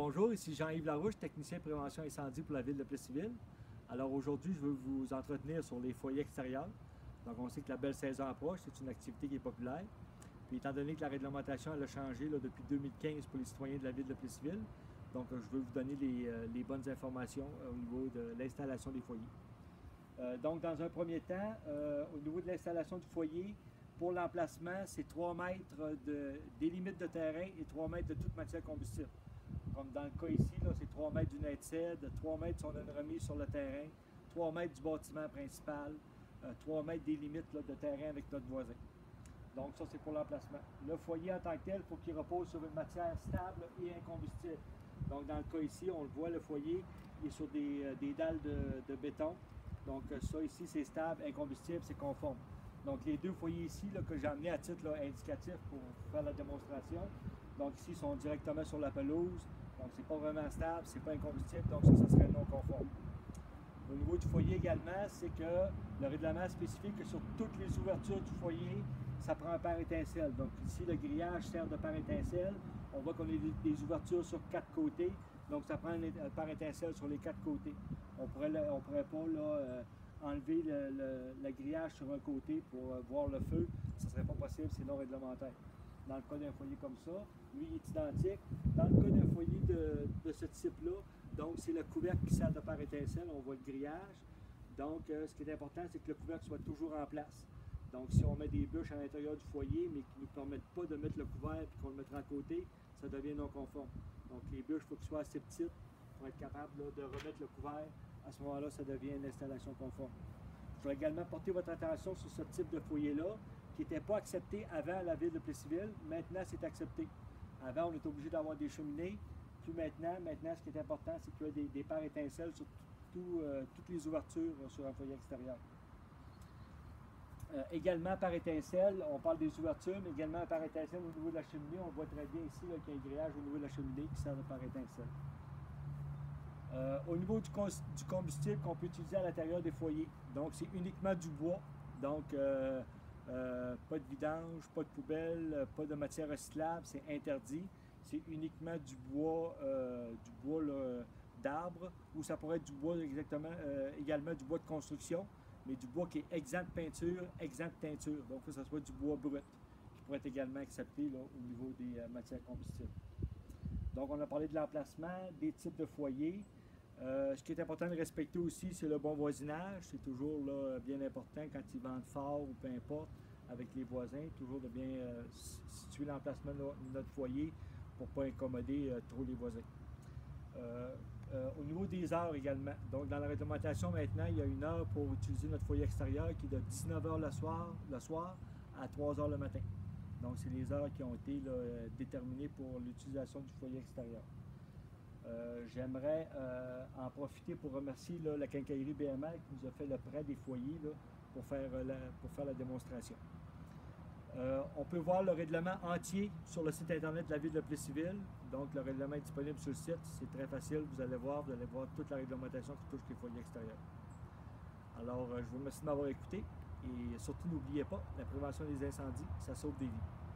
Bonjour, ici Jean-Yves Larouche, technicien prévention incendie pour la ville de Plessisville. Alors aujourd'hui, je veux vous entretenir sur les foyers extérieurs. Donc on sait que la belle saison approche, c'est une activité qui est populaire. Puis étant donné que la réglementation elle a changé depuis 2015 pour les citoyens de la ville de Plessisville, donc je veux vous donner les bonnes informations au niveau de l'installation des foyers. Donc dans un premier temps, au niveau de l'installation du foyer, pour l'emplacement, c'est 3 mètres des limites de terrain et 3 mètres de toute matière combustible. Comme dans le cas ici, c'est 3 mètres du NETSED, 3 mètres si on a une remise sur le terrain, 3 mètres du bâtiment principal, 3 mètres des limites de terrain avec notre voisin. Donc ça, c'est pour l'emplacement. Le foyer en tant que tel, il faut qu'il repose sur une matière stable et incombustible. Donc dans le cas ici, on le voit, le foyer il est sur des dalles de béton. Donc ça ici, c'est stable, incombustible, c'est conforme. Donc les deux foyers ici que j'ai amenés à titre indicatif pour faire la démonstration, donc ici sont directement sur la pelouse, donc c'est pas vraiment stable, c'est pas incombustible, donc ça serait non conforme. Au niveau du foyer également, c'est que le règlement spécifie que sur toutes les ouvertures du foyer, ça prend un pare-étincelle. Donc ici, le grillage sert de pare-étincelle. On voit qu'on a des ouvertures sur 4 côtés, donc ça prend un pare-étincelle sur les 4 côtés. On pourrait pas enlever le grillage sur un côté pour voir le feu, ça ne serait pas possible, c'est non réglementaire. Dans le cas d'un foyer comme ça, lui il est identique. Dans le cas d'un foyer de ce type-là, donc c'est le couvercle qui sert de pare-étincelle, on voit le grillage. Donc ce qui est important, c'est que le couvercle soit toujours en place. Donc si on met des bûches à l'intérieur du foyer, mais qui ne nous permettent pas de mettre le couvercle et qu'on le mettra à côté, ça devient non conforme. Donc les bûches, il faut qu'elles soient assez petites pour être capable de remettre le couvercle. À ce moment-là, ça devient une installation conforme. Je vais également porter votre attention sur ce type de foyer-là, qui n'était pas accepté avant la ville de Plessisville. Maintenant, c'est accepté. Avant, on était obligé d'avoir des cheminées. Puis maintenant, ce qui est important, c'est qu'il y a des pare-étincelles sur toutes les ouvertures sur un foyer extérieur. Également, pare-étincelle, on parle des ouvertures, mais également pare-étincelle au niveau de la cheminée. On voit très bien ici qu'il y a un grillage au niveau de la cheminée qui sert de pare-étincelle. Au niveau du combustible qu'on peut utiliser à l'intérieur des foyers, donc c'est uniquement du bois, donc pas de vidange, pas de poubelle, pas de matière recyclable, c'est interdit. C'est uniquement du bois d'arbre, ou ça pourrait être du bois également du bois de construction, mais du bois qui est exempt de peinture, exempt de teinture. Donc il faut que ce soit du bois brut, qui pourrait être également accepté au niveau des matières combustibles. Donc on a parlé de l'emplacement, des types de foyers. Ce qui est important de respecter aussi, c'est le bon voisinage. C'est toujours bien important quand ils vendent fort ou peu importe avec les voisins, toujours de bien situer l'emplacement de notre foyer pour ne pas incommoder trop les voisins. Au niveau des heures également, donc dans la réglementation maintenant, il y a une heure pour utiliser notre foyer extérieur qui est de 19h le soir à 3h le matin. Donc c'est les heures qui ont été déterminées pour l'utilisation du foyer extérieur. J'aimerais en profiter pour remercier la quincaillerie BMR qui nous a fait le prêt des foyers pour faire la démonstration. On peut voir le règlement entier sur le site internet de la ville de Plessisville. Donc le règlement est disponible sur le site, c'est très facile, vous allez voir toute la réglementation qui touche les foyers extérieurs. Alors je vous remercie de m'avoir écouté et surtout n'oubliez pas, la prévention des incendies, ça sauve des vies.